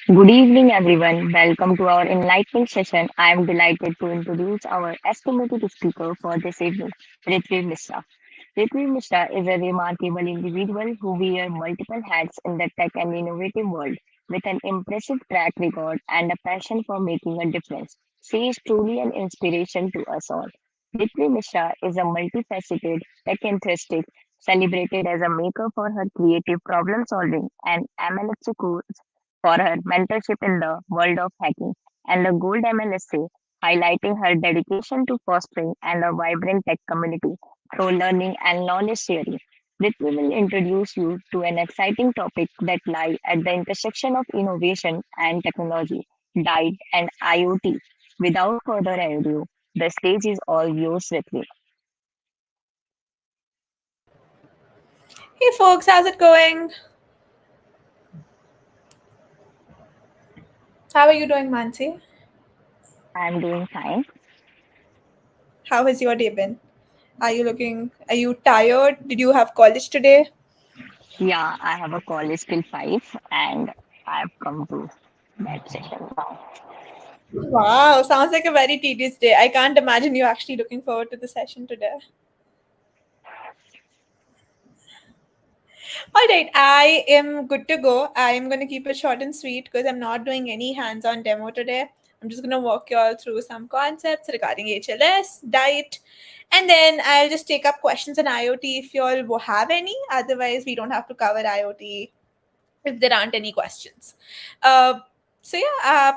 Good evening, everyone. Welcome to our enlightening session. I am delighted to introduce our estimated speaker for this evening, Ritvi Mishra. Ritvi Mishra is a remarkable individual who wears multiple hats in the tech and innovative world with an impressive track record and a passion for making a difference. She is truly an inspiration to us all. Ritvi Mishra is a multifaceted tech enthusiast celebrated as a maker for her creative problem solving and MLH Coach for her mentorship in the world of hacking, and the Gold MLSA, highlighting her dedication to fostering and a vibrant tech community through learning and knowledge sharing. Ritvi will introduce you to an exciting topic that lies at the intersection of innovation and technology, Dyte and IoT. Without further ado, the stage is all yours, Ritvi. Hey folks, how's it going? How are you doing, Mansi? I'm doing fine. How has your day been? Are you tired? Did you have college today? Yeah, I have a college till 5 and I've come to that session now. Wow, sounds like a very tedious day. I can't imagine you actually looking forward to the session today. All right, I am good to go. I am going to keep it short and sweet because I'm not doing any hands on demo today. I'm just going to walk you all through some concepts regarding HLS, diet, and then I'll just take up questions on IoT if you all have any. Otherwise, we don't have to cover IoT if there aren't any questions. Uh,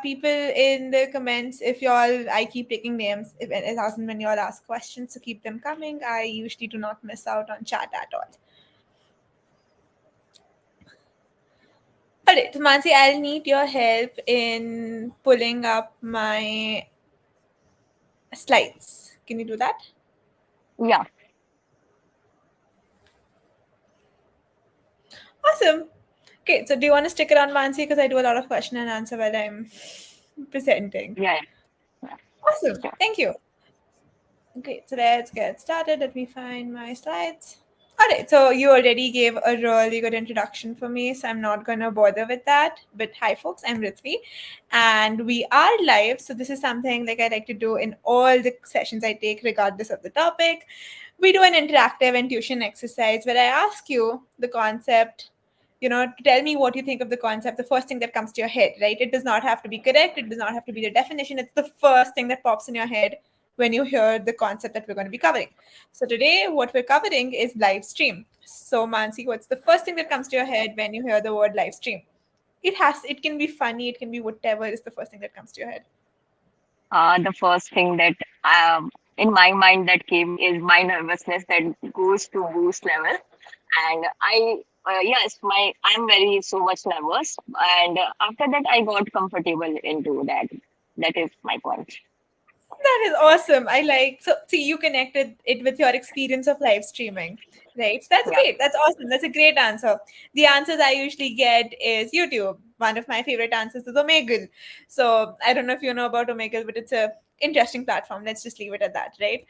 people in the comments, if y'all, I keep taking names if it hasn't when y'all ask questions, so keep them coming. I usually do not miss out on chat at all. All right, Mansi, I'll need your help in pulling up my slides. Can you do that? Yeah. Awesome. Okay, so do you want to stick around, Mansi? Because I do a lot of question and answer while I'm presenting. Yeah, yeah, Awesome. sure. Thank you. Okay, so let's get started. Let me find my slides. All right, so you already gave a really good introduction for me, so I'm not going to bother with that. But hi, folks, I'm Ritvi, and we are live. So, this is something like I like to do in all the sessions I take, regardless of the topic. We do an interactive intuition exercise where I ask you the concept, to tell me what you think of the concept, the first thing that comes to your head, right? It does not have to be correct, it does not have to be the definition, it's the first thing that pops in your head when you hear the concept that we're going to be covering. So today, what we're covering is live stream. So Mansi, what's the first thing that comes to your head when you hear the word live stream? It can be funny, it can be whatever is the first thing that comes to your head. The first thing that in my mind that came is my nervousness that goes to boost level, and yes, my I'm very so much nervous, and after that I got comfortable into that. That is my point. That is awesome. I like so see you connected it with your experience of live streaming. Right. So that's Yeah. great. That's awesome. That's a great answer. The answers I usually get is YouTube. One of my favorite answers is Omegle. So I don't know if you know about Omegle, but it's a interesting platform. Let's just leave it at that, right?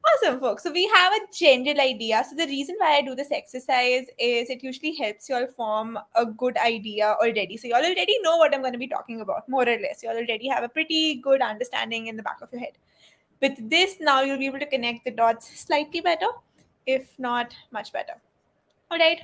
Awesome, folks. So we have a general idea. So the reason why I do this exercise is it usually helps you all form a good idea already. So you all already know what I'm going to be talking about, more or less. You all already have a pretty good understanding in the back of your head. With this, now you'll be able to connect the dots slightly better, if not much better. All right.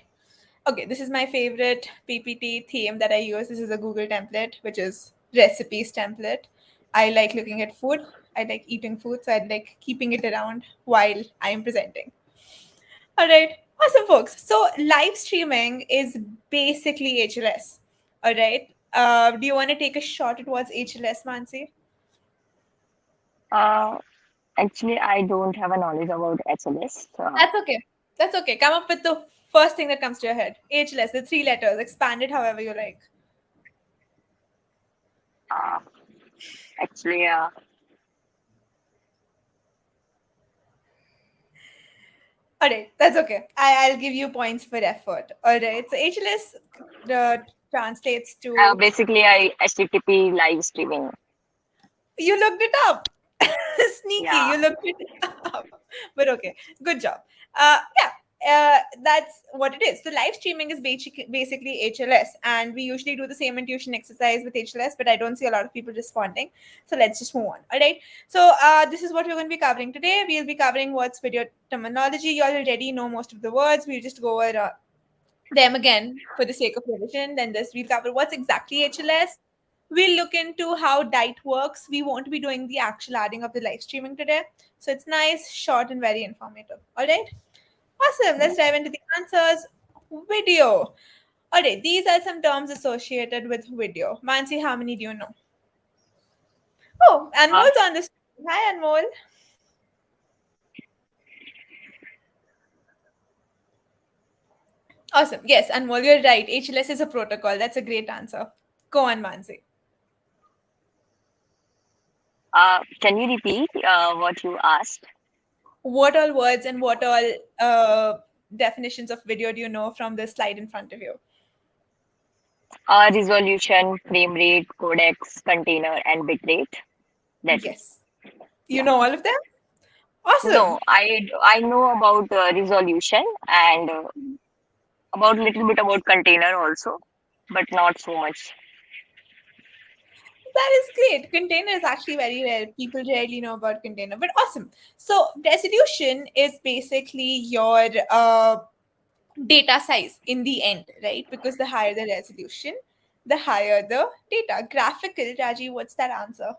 Okay, this is my favorite PPT theme that I use. This is a Google template, which is recipes template. I like looking at food. I like eating food, so I like keeping it around while I am presenting. All right, awesome, folks. So live streaming is basically HLS. All right. Do you want to take a shot at what's HLS, Mansi? Uh, Actually, I don't have a knowledge about HLS. That's okay. That's okay. Come up with the first thing that comes to your head. HLS, the three letters. Expand it however you like. Uh, actually, All right, that's okay. I'll give you points for effort. All right, so HLS translates to basically, I HTTP live streaming. you looked it up. Sneaky, Yeah. you looked it up. But okay, good job. Yeah, that's what it is. So live streaming is basically HLS, and we usually do the same intuition exercise with HLS, but I don't see a lot of people responding. So let's just move on. All right. So this is what we're going to be covering today. We'll be covering what's video terminology. You already know most of the words. We'll just go over them again for the sake of revision. Then this we'll cover what's exactly HLS. We'll look into how Dyte works. We won't be doing the actual adding of the live streaming today. So it's nice, short, and very informative. All right. Awesome. Let's dive into the answers. Video. All right. These are some terms associated with video. Mansi, how many do you know? Oh, Uh, Anmol's on this. Hi, Anmol. Awesome. Yes, Anmol, you're right. HLS is a protocol. That's a great answer. Go on, Mansi. can you repeat what you asked? What all words and what all definitions of video do you know from the slide in front of you? Resolution, frame rate, codecs, container, and bitrate. That's it. Yes. You Yeah. know all of them? Awesome. No, I know about resolution and about little bit about container also, but not so much. That is great. Container is actually very rare. People rarely know about container, but awesome. So resolution is basically your data size in the end, right? Because the higher the resolution, the higher the data. Graphical, Raji, what's that answer?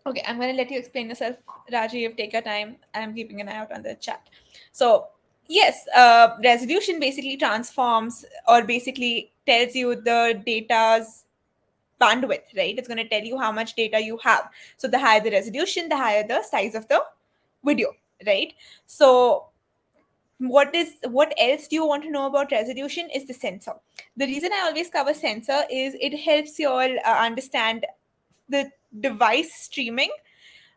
Okay, I'm going to let you explain yourself, Rajiv. Take your time. I'm keeping an eye out on the chat. So, yes, resolution basically transforms or basically tells you the data's bandwidth, right? It's going to tell you how much data you have. So, the higher the resolution, the higher the size of the video, right? So, what else do you want to know about resolution is the sensor. The reason I always cover sensor is it helps you all understand the device streaming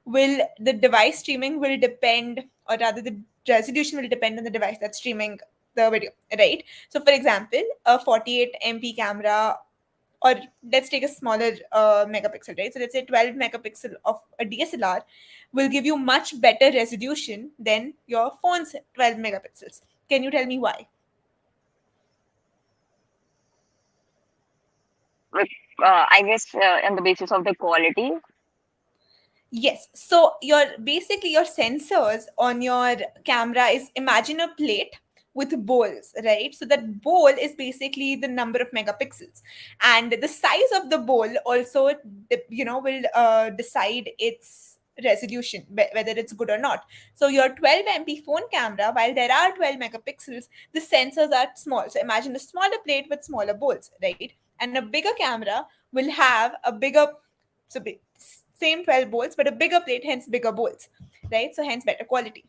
will depend, or rather the resolution will depend on the device that's streaming the video, right? So for example, a 48 mp camera, or let's take a smaller megapixel, right? So let's say 12 megapixel of a DSLR will give you much better resolution than your phone's 12 megapixels. Can you tell me why? Like, I guess on the basis of the quality. Yes. So your sensors on your camera is, imagine a plate with bowls, right? So that bowl is basically the number of megapixels, and the size of the bowl also, will decide its resolution, whether it's good or not. So your 12 MP phone camera, while there are 12 megapixels, the sensors are small. So imagine a smaller plate with smaller bowls, right? And a bigger camera will have a bigger, so same 12 bolts, but a bigger plate, hence bigger bolts, right? So hence better quality.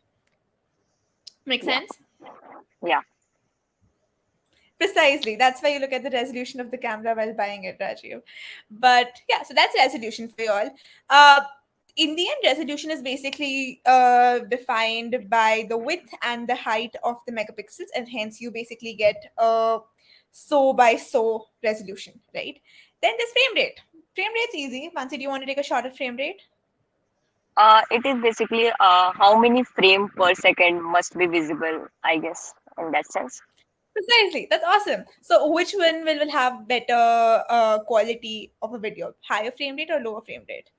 Make Yeah, sense? yeah. Precisely. That's why you look at the resolution of the camera while buying it, Rajiv. But yeah, so that's resolution for you all. In the end, resolution is basically defined by the width and the height of the megapixels, and hence you basically get a so by so resolution, right? Then there's frame rate. Frame rate's easy. Mansi, do you want to take a shot at frame rate? It is basically how many frame per second must be visible, I guess, in that sense. Precisely. That's awesome. So, which one will have better quality of a video? Higher frame rate or lower frame rate?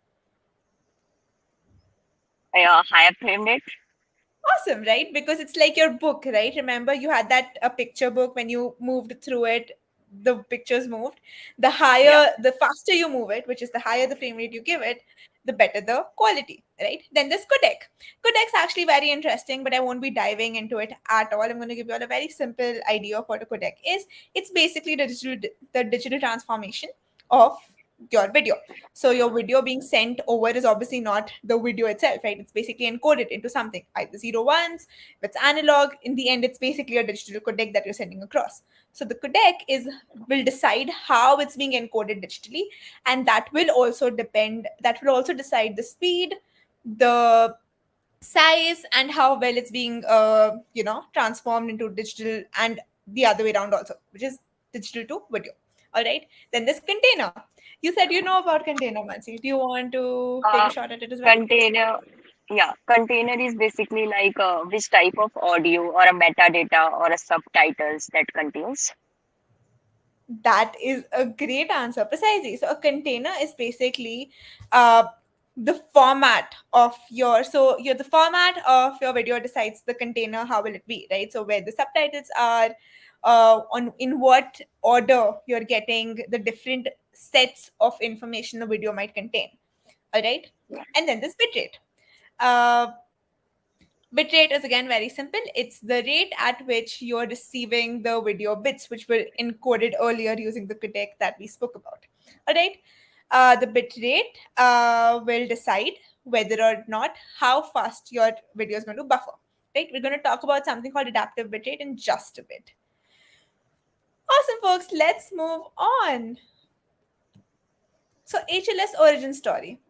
Higher frame rate. Awesome, right? Because it's like your book, right? Remember, you had that a picture book when you moved through it, the pictures moved. Yeah, The faster you move it, which is the higher the frame rate you give it, the better the quality, right? Then there's codec. Codec's actually very interesting, but I won't be diving into it at all. I'm going to give you all a very simple idea of what a codec is. It's basically the digital transformation of your video. So your video being sent over is obviously not the video itself, right? It's basically encoded into something, either zero ones, if it's analog. In the end, it's basically a digital codec that you're sending across. So the codec will decide how it's being encoded digitally, and that will also decide the speed, the size, and how well it's being transformed into digital, and the other way around also, which is digital to video. All right. Then there's container. You said you know about container, Mansi. Do you want to take a Uh, shot at it as well? container, yeah, container is basically like which type of audio or a metadata or a subtitles that contains. That is a great answer, precisely. So a container is basically uh, the format of your the format of your video decides the container, how will it be, right? So where the subtitles are, on in what order you're getting the different sets of information the video might contain. All right. Yeah. And then this bitrate. uh, Bitrate is again very simple. It's the rate at which you're receiving the video bits, which were encoded earlier using the codec that we spoke about. All right. The bitrate will decide whether or not how fast your video is going to buffer. Right. We're going to talk about something called adaptive bitrate in just a bit. Awesome, folks. Let's move on. So HLS origin story.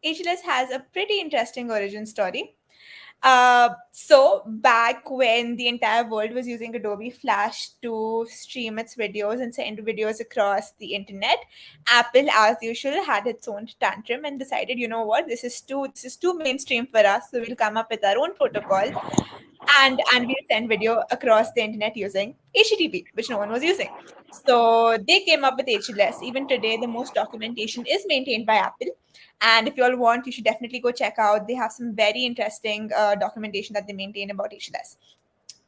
HLS has a pretty interesting origin story. So back when the entire world was using Adobe Flash to stream its videos and send videos across the internet, Apple, as usual, had its own tantrum and decided, you know what, this is too mainstream for us, so we'll come up with our own protocol, and we'll send video across the internet using HTTP, which no one was using. So they came up with HLS. Even today, the most documentation is maintained by Apple. And if you all want, you should definitely go check out. They have some very interesting documentation that they maintain about HLS.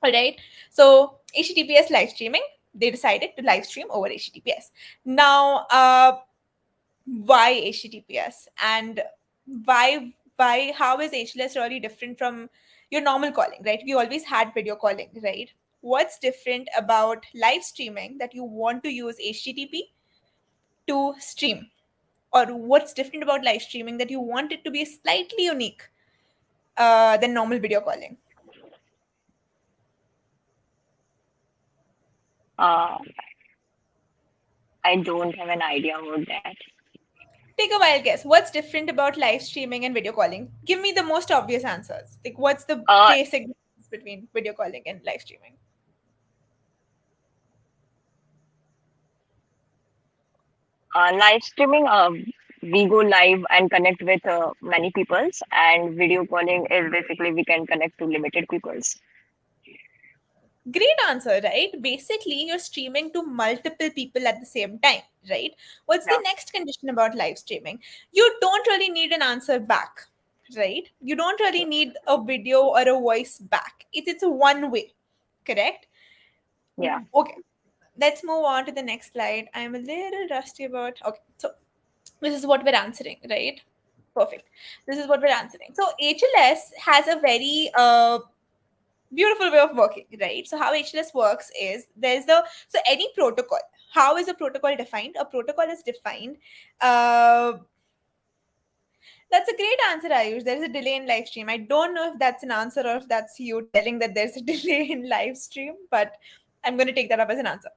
All right. So HTTPS live streaming, they decided to live stream over HTTPS. Now, why HTTPS and why how is HLS really different from your normal calling, right? We always had video calling, right? What's different about live streaming that you want to use HTTP to stream? Or what's different about live streaming that you want it to be slightly unique than normal video calling? Uh, I don't have an idea about that. Take a wild guess. What's different about live streaming and video calling? Give me the most obvious answers. Like, what's the Uh, basic difference between video calling and live streaming? Live streaming, we go live and connect with many peoples, and video calling is basically we can connect to limited peoples. Great answer, right? Basically, you're streaming to multiple people at the same time, right? What's the Yeah, next condition about live streaming? You don't really need an answer back, right? You don't really need a video or a voice back. It's one way, correct? yeah. Okay, let's move on to the next slide. I'm a little rusty about. Okay, so this is what we're answering, right? Perfect. This is what we're answering. So HLS has a very beautiful way of working, right? So how HLS works is there's the so any protocol. How is a protocol defined? A protocol is defined. Uh, that's a great answer, Ayush. There is a delay in live stream. I don't know if that's an answer or if that's you telling that there's a delay in live stream, but I'm going to take that up as an answer.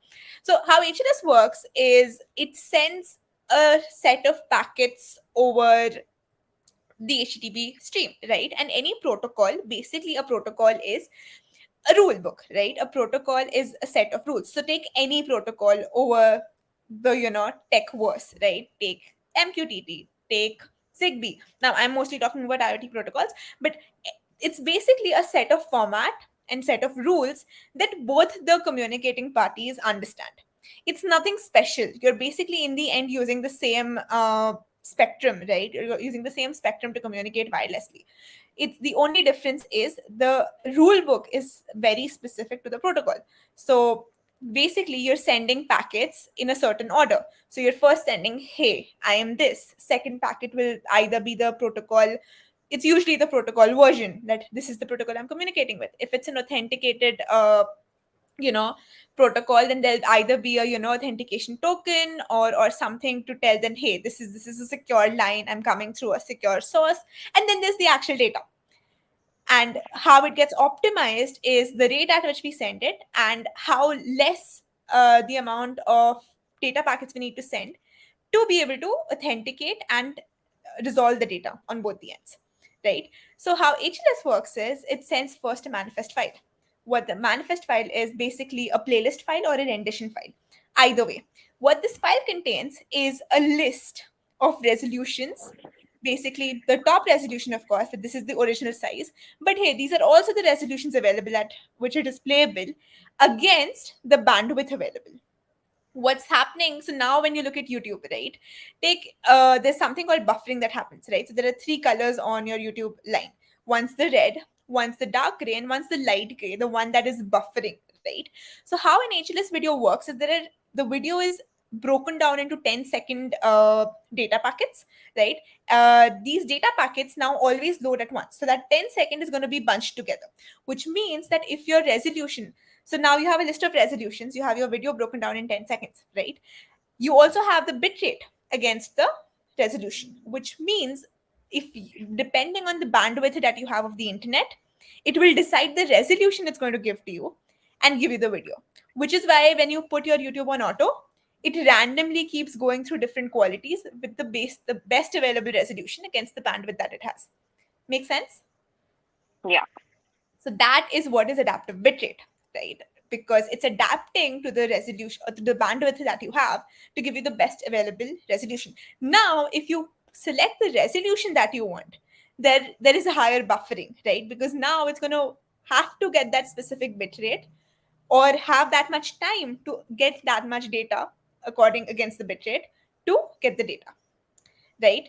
So how HLS works is it sends a set of packets over the HTTP stream, right? And any protocol, basically a protocol is a rule book, right? A protocol is a set of rules. So take any protocol over the tech verse, right? Take MQTT, take Zigbee. Now I'm mostly talking about IoT protocols, but it's basically a set of format and set of rules that both the communicating parties understand. It's nothing special. You're basically in the end using the same spectrum, right? You're using the same spectrum to communicate wirelessly. It's the only difference is the rule book is very specific to the protocol. So basically you're sending packets in a certain order. So you're first sending, hey, I am this. Second packet will either be the protocol, it's usually the protocol version that this is the protocol I'm communicating with. If it's an authenticated you know protocol, then there'll either be a authentication token or something to tell them, hey, this is a secure line, I'm coming through a secure source. And then there's the actual data, and how it gets optimized is the rate at which we send it and how less the amount of data packets we need to send to be able to authenticate and resolve the data on both the ends, right? So how HLS works is it sends first a manifest file. What the manifest file is basically a playlist file or a rendition file. Either way, what this file contains is a list of resolutions. Basically, the top resolution, of course, that this is the original size. But hey, these are also the resolutions available at which are displayable against the bandwidth available. What's happening, so now when you look at YouTube, right, take there's something called buffering that happens, right? So there are three colors on your YouTube line. One's the red, one's the dark gray, and one's the light gray, the one that is buffering, right? So how an HLS video works is the video is broken down into 10-second data packets, right? These data packets now always load at once, so that 10-second is going to be bunched together, which means that if your resolution, so now you have a list of resolutions, you have your video broken down in 10 seconds, right? You also have the bitrate against the resolution, which means if depending on the bandwidth that you have of the internet, it will decide the resolution it's going to give to you and give you the video. Which is why when you put your YouTube on auto, it randomly keeps going through different qualities with the best available resolution against the bandwidth that it has. Make sense? Yeah. So that is what is adaptive bitrate, right? Because it's adapting to the resolution or to the bandwidth that you have to give you the best available resolution. Now, if you select the resolution that you want, there is a higher buffering, right? Because now it's going to have to get that specific bitrate or have that much time to get that much data according against the bitrate to get the data, right?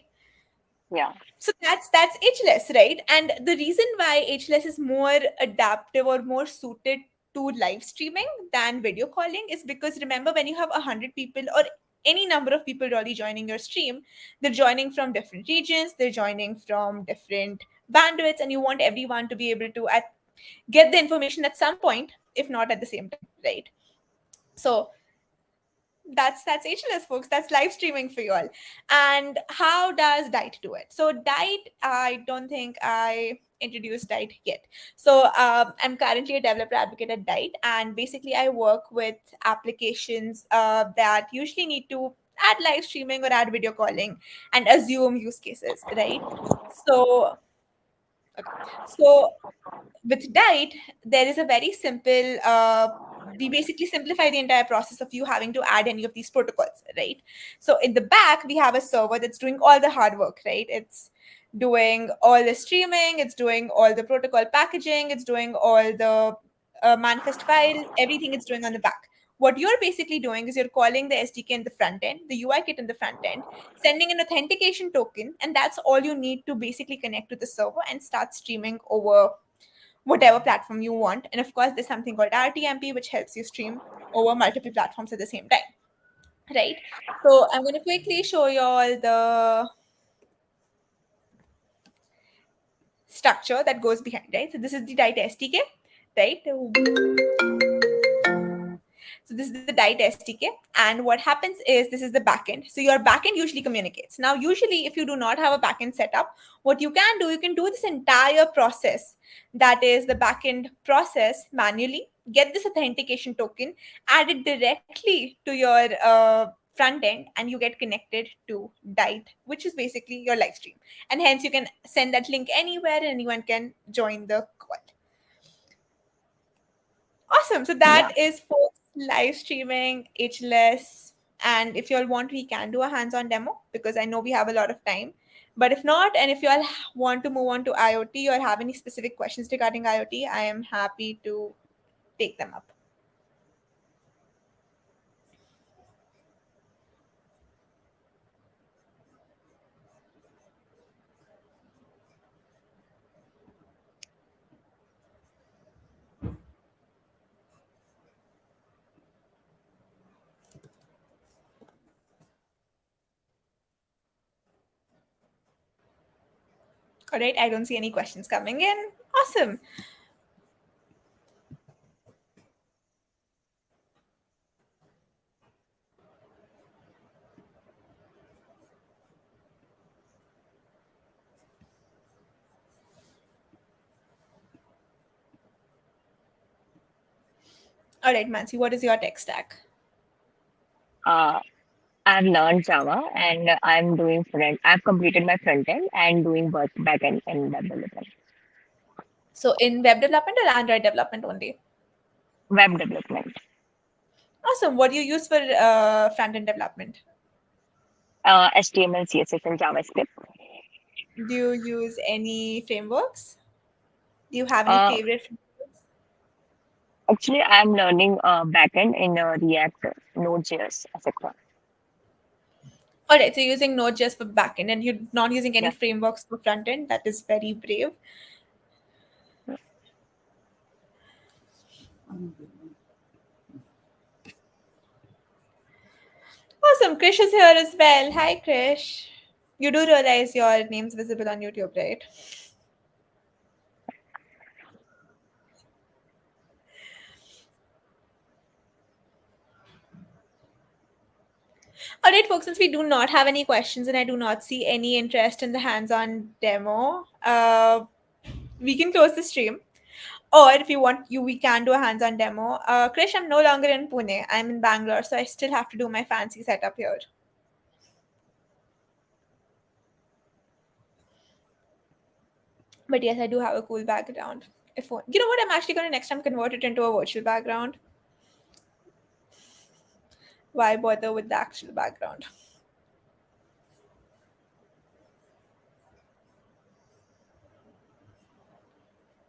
Yeah. So that's HLS, right? And the reason why HLS is more adaptive or more suited to live streaming than video calling is because remember, when you have 100 people or any number of people really joining your stream, they're joining from different regions, they're joining from different bandwidths, and you want everyone to be able to get the information at some point, if not at the same time, right? So that's HLS, folks. That's live streaming for you all. And how does Dyte do it? So Dyte, I don't think I introduced Dyte yet. So I'm currently a developer advocate at Dyte, and basically I work with applications that usually need to add live streaming or add video calling and assume use cases, right? So okay, so with Dyte, there is a very simple, we basically simplify the entire process of you having to add any of these protocols, right? So in the back, we have a server that's doing all the hard work, right? It's doing all the streaming, it's doing all the protocol packaging, it's doing all the manifest file, everything it's doing on the back. What you're basically doing is you're calling the SDK in the front end, the UI kit in the front end, sending an authentication token, and that's all you need to basically connect to the server and start streaming over whatever platform you want. And of course, there's something called RTMP, which helps you stream over multiple platforms at the same time, right? So I'm going to quickly show you all the structure that goes behind, right? So this is the Dyte SDK, right? So this is the Dyte SDK. And what happens is this is the backend. So your backend usually communicates. Now, usually if you do not have a backend setup, what you can do this entire process, that is the backend process manually, get this authentication token, add it directly to your front end, and you get connected to Dyte, which is basically your live stream. And hence you can send that link anywhere and anyone can join the call. Awesome. So Yeah. that is for live streaming, HLS. And if you all want, we can do a hands-on demo because I know we have a lot of time. But if not, and if you all want to move on to IoT or have any specific questions regarding IoT, I am happy to take them up. All right. I don't see any questions coming in. Awesome. All right, Mansi, what is your tech stack? Uh, I've learned Java and I'm doing front. I've completed my front end and doing work back end and web development. So in web development or Android development only? Web development. Awesome. What do you use for front end development? HTML, CSS, and JavaScript. Do you use any frameworks? Do you have any Uh, favorite frameworks? Actually, I'm learning backend in React, Node.js, etc. All right, so you're using Node.js for backend and you're not using any Yeah. frameworks for front end. That is very brave. Awesome. Krish is here as well. Hi, Krish. You do realize your name's visible on YouTube, right? All right, folks, since we do not have any questions and I do not see any interest in the hands on demo, we can close the stream. Or if you want, we can do a hands on demo. Krish, I'm no longer in Pune. I'm in Bangalore, so I still have to do my fancy setup here. But yes, I do have a cool background. If you know what, I'm actually going to next time convert it into a virtual background. Why bother with the actual background?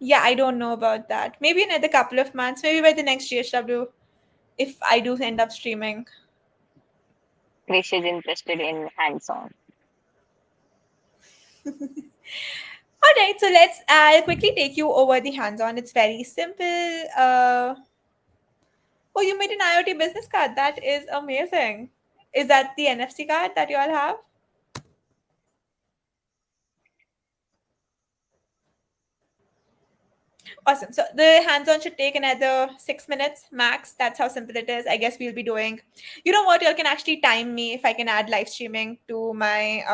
Yeah, I don't know about that. Maybe another couple of months, maybe by the next GSW, if I do end up streaming. Krish is interested in hands-on. All right, so I'll quickly take you over the hands-on. It's very simple. Oh, you made an IoT business card. That is amazing. Is that the NFC card that you all have? Awesome. So the hands-on should take another 6 minutes max. That's how simple it is. I guess we'll be doing. You know what? You all can actually time me if I can add live streaming to my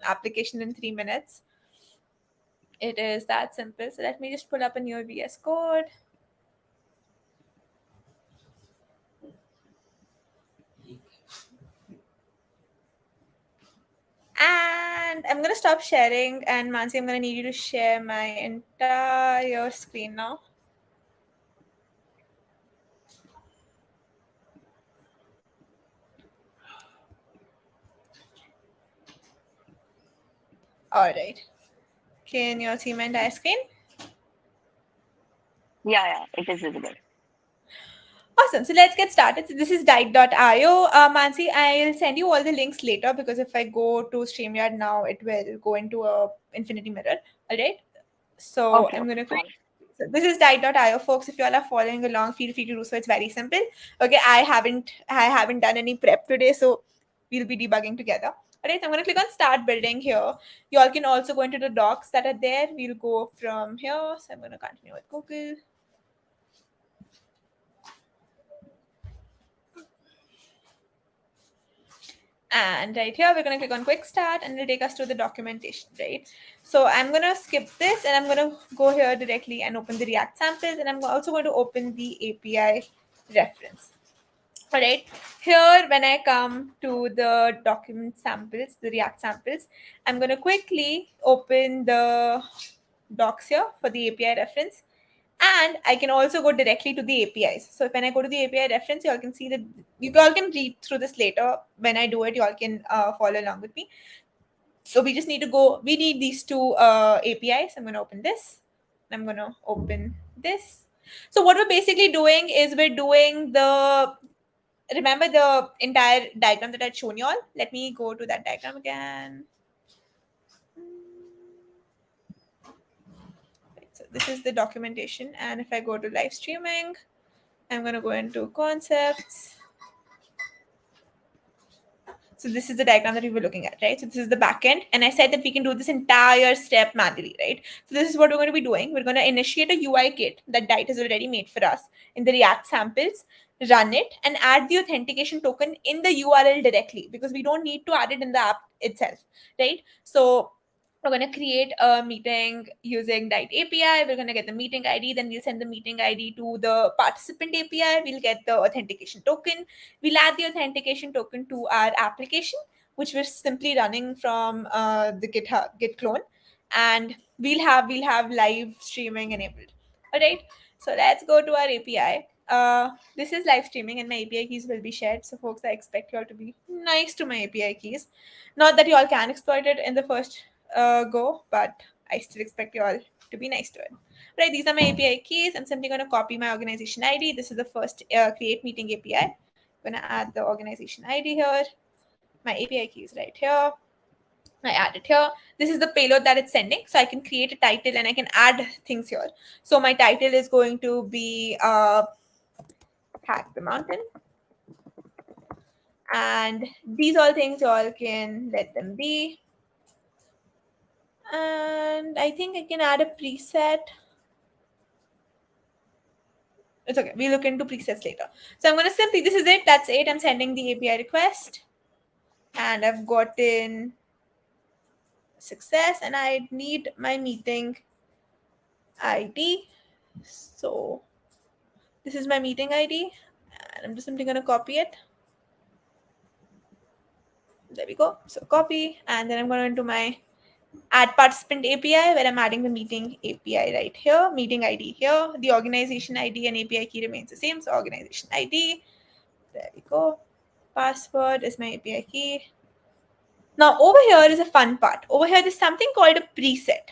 application in 3 minutes. It is that simple. So let me just pull up a new VS Code. And I'm going to stop sharing. And Mansi, I'm going to need you to share my entire screen now. All right. Can you all see my entire screen? Yeah, it is visible. Awesome. So let's get started. So this is Dyte.io. Mansi, I'll send you all the links later because if I go to StreamYard now, it will go into a infinity mirror. All right. So Okay, I'm okay, going to fine. So this is Dyte.io, folks. If you all are following along, feel free to do so. It's very simple. Okay, I haven't done any prep today, so we'll be debugging together. All right, so I'm gonna click on Start Building here. You all can also go into the docs that are there. We'll go from here. So I'm gonna continue with Google. And right here, we're going to click on Quick Start and it'll take us to the documentation, right? So I'm going to skip this and I'm going to go here directly and open the React samples. And I'm also going to open the API reference. All right, here when I come to the document samples, the React samples, I'm going to quickly open the docs here for the API reference. And I can also go directly to the APIs. So when I go to the API reference, you all can see that you all can read through this later. When I do it, you all can follow along with me. So we just need to go, we need these two APIs. I'm going to open this. I'm going to open this. So what we're basically doing is we're doing remember the entire diagram that I'd shown you all? Let me go to that diagram again. So this is the documentation. And if I go to live streaming, I'm going to go into concepts. So this is the diagram that we were looking at, right? So this is the backend. And I said that we can do this entire step manually, right? So this is what we're going to be doing. We're going to initiate a UI kit that Dyte has already made for us in the React samples, run it, and add the authentication token in the URL directly because we don't need to add it in the app itself, right? So we're going to create a meeting using Dyte API. We're going to get the meeting ID. Then we'll send the meeting ID to the participant API. We'll get the authentication token. We'll add the authentication token to our application, which we're simply running from the GitHub Git clone, and we'll have live streaming enabled. All right. So let's go to our API. This is live streaming and my API keys will be shared. So folks, I expect you all to be nice to my API keys. Not that you all can exploit it in the first go, but I still expect you all to be nice to it. Right, these are my API keys. I'm simply going to copy my organization ID. This is the first create meeting API. I'm going to add the organization ID here. My API keys right here. I add it here. This is the payload that it's sending. So I can create a title and I can add things here. So my title is going to be Hack the Mountain. And these all things you all can let them be. And I think I can add a preset. It's okay. We'll look into presets later. So I'm going to simply, this is it. That's it. I'm sending the API request. And I've gotten success. And I need my meeting ID. So this is my meeting ID. And I'm just simply going to copy it. There we go. So copy. And then I'm going to into my add participant API where I'm adding the meeting API right here, meeting ID here. The organization ID and API key remains the same. So organization ID. There we go. Password is my API key. Now over here is a fun part. Over here there's something called a preset.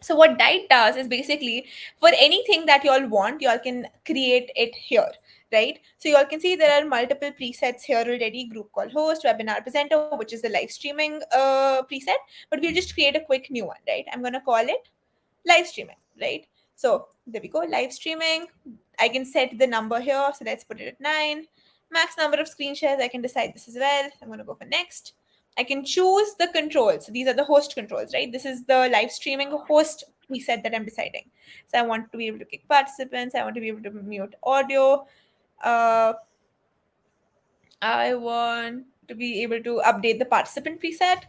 So what Dyte does is basically for anything that you all want, you all can create it here, right? So you all can see there are multiple presets here already, group call host, webinar presenter, which is the live streaming preset, but we'll just create a quick new one, right? I'm going to call it live streaming, right? So there we go, live streaming. I can set the number here. So let's put it at 9. Max number of screen shares, I can decide this as well. I'm going to go for next. I can choose the controls. So these are the host controls, right? This is the live streaming host preset that I'm deciding. So I want to be able to kick participants. I want to be able to mute audio. I want to be able to update the participant preset.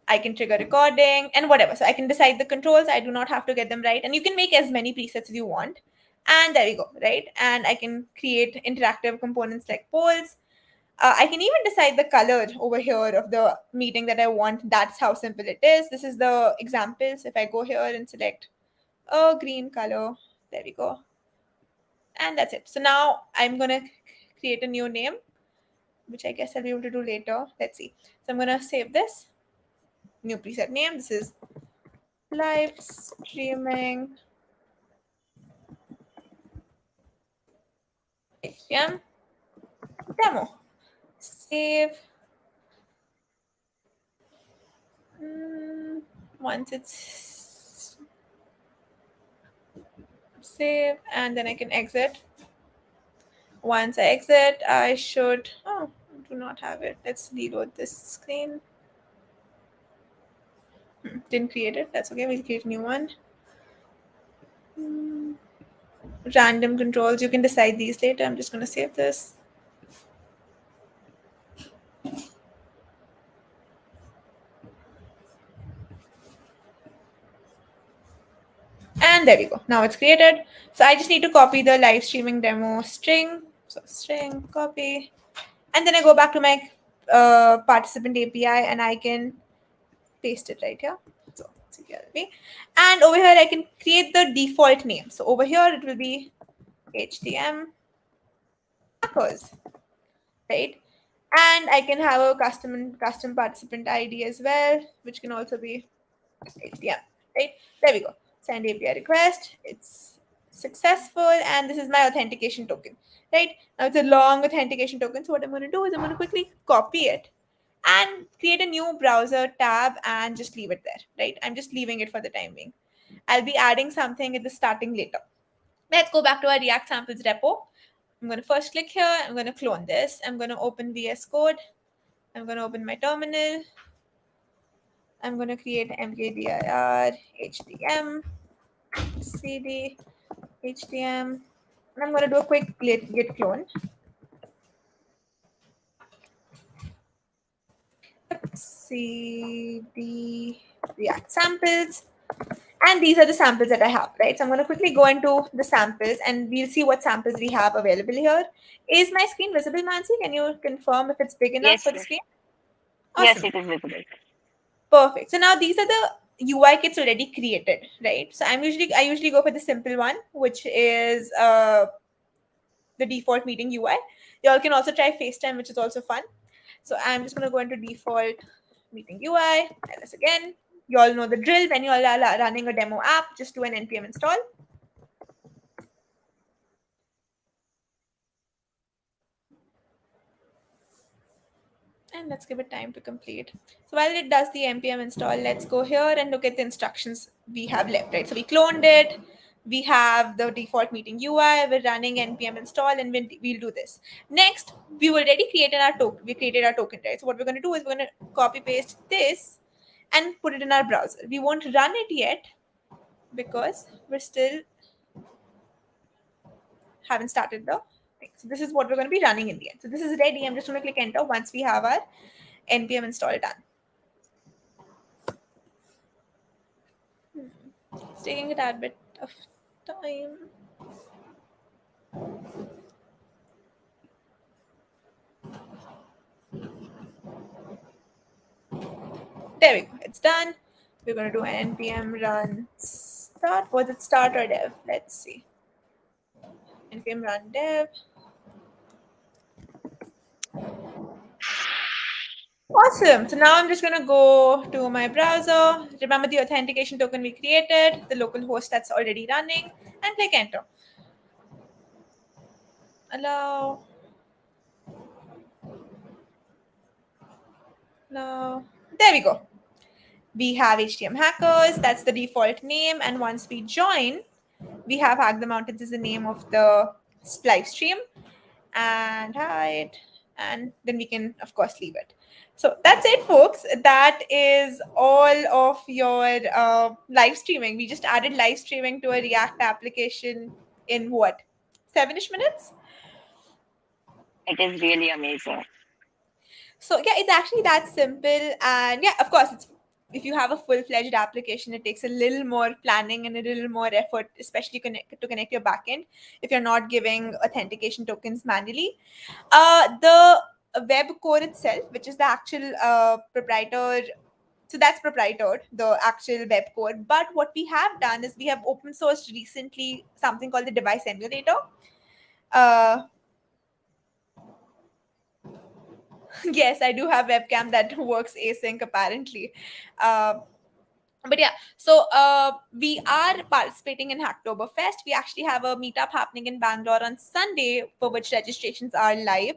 I can trigger recording and whatever. So I can decide the controls. I do not have to get them right. And you can make as many presets as you want. And there we go, right? And I can create interactive components like polls. I can even decide the color over here of the meeting that I want. That's how simple it is. This is the examples. If I go here and select a green color, there we go. And that's it. So now I'm going to create a new name, which I guess I'll be able to do later. Let's see. So I'm going to save this. New preset name. This is live streaming HTM demo. Save. Once it's save, and then I can exit. Once I exit, I should, I do not have it. Let's reload this screen. Didn't create it. That's okay. We'll create a new one. Random controls. You can decide these later. I'm just going to save this. And there we go. Now it's created. So I just need to copy the live streaming demo string. So string, copy. And then I go back to my participant API and I can paste it right here. So CLV. And over here, I can create the default name. So over here, it will be HTM macros, right? And I can have a custom participant ID as well, which can also be HTM, right? There we go. Send API request. It's successful. And this is my authentication token, right? Now it's a long authentication token. So what I'm going to do is I'm going to quickly copy it and create a new browser tab and just leave it there, right? I'm just leaving it for the time being. I'll be adding something at the starting later. Let's go back to our React samples repo. I'm going to first click here. I'm going to clone this. I'm going to open VS Code. I'm going to open my terminal. I'm going to create mkdir htm cd htm. And I'm going to do a quick git clone. cd React samples. And these are the samples that I have, right? So I'm going to quickly go into the samples and we'll see what samples we have available here. Is my screen visible, Mansi? Can you confirm if it's big enough Yes, for the yes. screen? Yes, Awesome. it is visible. Perfect. So now these are the UI kits already created, right? So I usually go for the simple one, which is the default meeting UI. Y'all can also try FaceTime, which is also fun. So I'm just going to go into default meeting UI. LS again. You all know the drill. When you all are running a demo app, just do an npm install. And let's give it time to complete. So while it does the npm install, let's go here and look at the instructions we have left, right? So we cloned it. We have the default meeting UI. We're running npm install, and we'll do this. Next, we already created our token. We created our token, right? So what we're going to do is we're going to copy paste this and put it in our browser. We won't run it yet because we're still haven't started the thing. So this is what we're going to be running in the end. So this is ready. I'm just going to click enter once we have our npm install done. It's taking a tad bit of time. There we go. It's done. We're going to do an npm run start. Was it start or dev? Let's see. Npm run dev. Awesome. So now I'm just going to go to my browser. Remember the authentication token we created, the local host that's already running, and click enter. Allow. No. There we go. We have HTM hackers. That's the default name. And once we join, we have Hack the Mountains is the name of the live stream, and hide, and then we can of course leave it. So that's it, folks. That is all of your live streaming. We just added live streaming to a React application in what, 7ish minutes. It is really amazing. So yeah, it's actually that simple. And yeah, of course, it's, if you have a full-fledged application, it takes a little more planning and a little more effort, especially to connect your backend if you're not giving authentication tokens manually. The web core itself, which is the actual proprietor, so that's proprietor, the actual web core. But what we have done is we have open sourced recently something called the device emulator. Uh, yes, I do have webcam that works async apparently. Uh, but yeah, so we are participating in Hacktoberfest. We actually have a meetup happening in Bangalore on Sunday, for which registrations are live.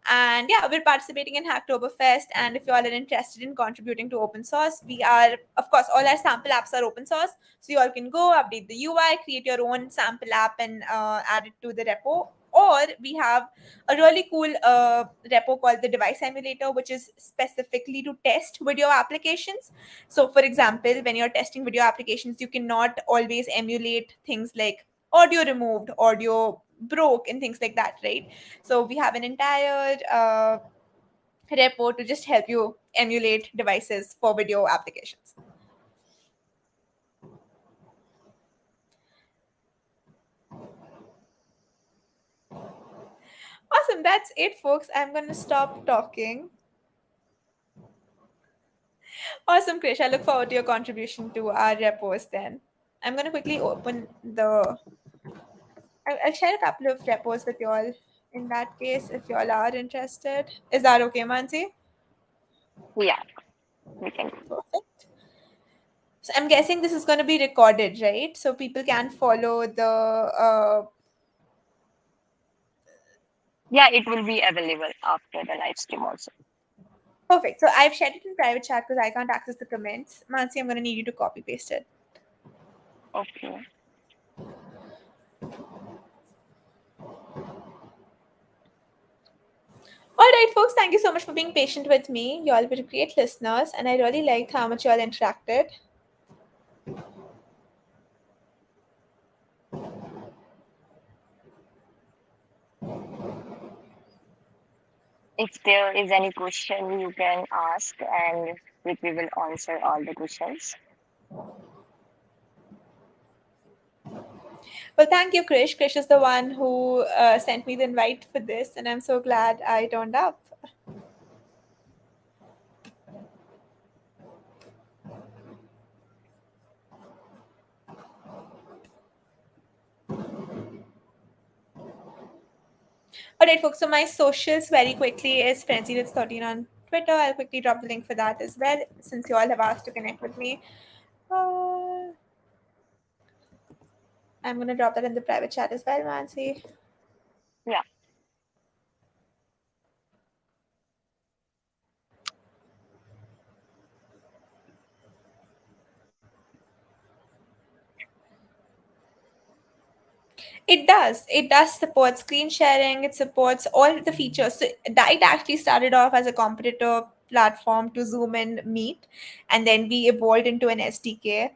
And yeah, we're participating in Hacktoberfest. And if you all are interested in contributing to open source, we are, of course, all our sample apps are open source. So you all can go update the UI, create your own sample app, and add it to the repo. Or we have a really cool repo called the device emulator, which is specifically to test video applications. So, for example, when you're testing video applications, you cannot always emulate things like audio removed, audio broke, and things like that, right? So, we have an entire repo to just help you emulate devices for video applications. Awesome. That's it, folks. I'm going to stop talking. Awesome, Krish. I look forward to your contribution to our repos then. I'm going to quickly open the. I'll share a couple of repos with you all in that case if you all are interested. Is that okay, Mansi? Yeah, we can. Perfect. So I'm guessing this is going to be recorded, right? So people can follow the. Yeah, it will be available after the live stream also. Perfect. So I've shared it in private chat because I can't access the comments. Mansi, I'm going to need you to copy paste it. Okay. All right, folks, thank you so much for being patient with me. You all were great listeners, and I really liked how much you all interacted. If there is any question, you can ask, and we will answer all the questions. Well, thank you, Krish. Krish is the one who sent me the invite for this, and I'm so glad I turned up. All right, folks. So my socials very quickly is FrenzyRich13 on Twitter. I'll quickly drop the link for that as well, since you all have asked to connect with me. Uh, I'm gonna drop that in the private chat as well, Mansi. Yeah. It does. It does support screen sharing. It supports all the features. So Dyte actually started off as a competitor platform to Zoom and Meet, and then we evolved into an SDK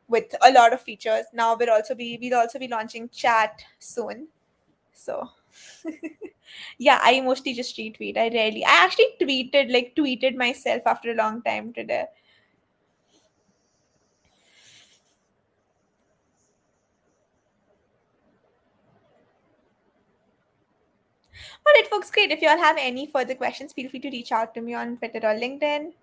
with a lot of features. Now we'll also be launching chat soon. So yeah, I mostly just retweet. I actually tweeted myself after a long time today. All right, folks, great. If you all have any further questions, feel free to reach out to me on Twitter or LinkedIn.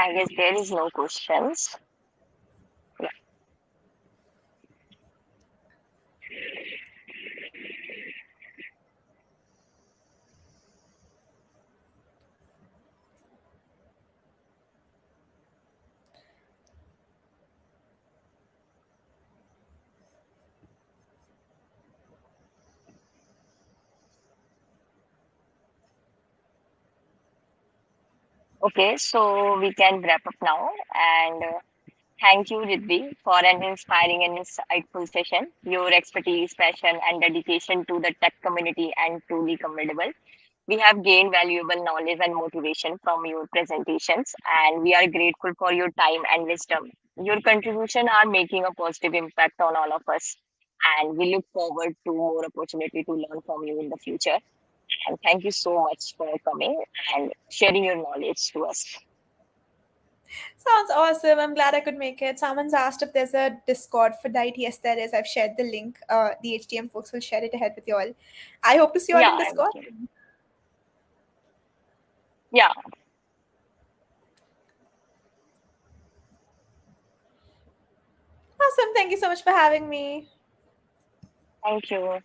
I guess there is no questions. Yeah. Okay, so we can wrap up now. And thank you, Ritvi, for an inspiring and insightful session. Your expertise, passion, and dedication to the tech community and truly commendable. We have gained valuable knowledge and motivation from your presentations, and we are grateful for your time and wisdom. Your contribution are making a positive impact on all of us, and we look forward to more opportunity to learn from you in the future. And thank you so much for coming and sharing your knowledge to us. Sounds awesome. I'm glad I could make it. Someone's asked if there's a Discord for Diet. Yes, there is. I've shared the link. The HTM folks will share it ahead with you all. I hope to see you all Yeah, in I'm Discord. okay. Yeah, Awesome. Thank you so much for having me. thank you.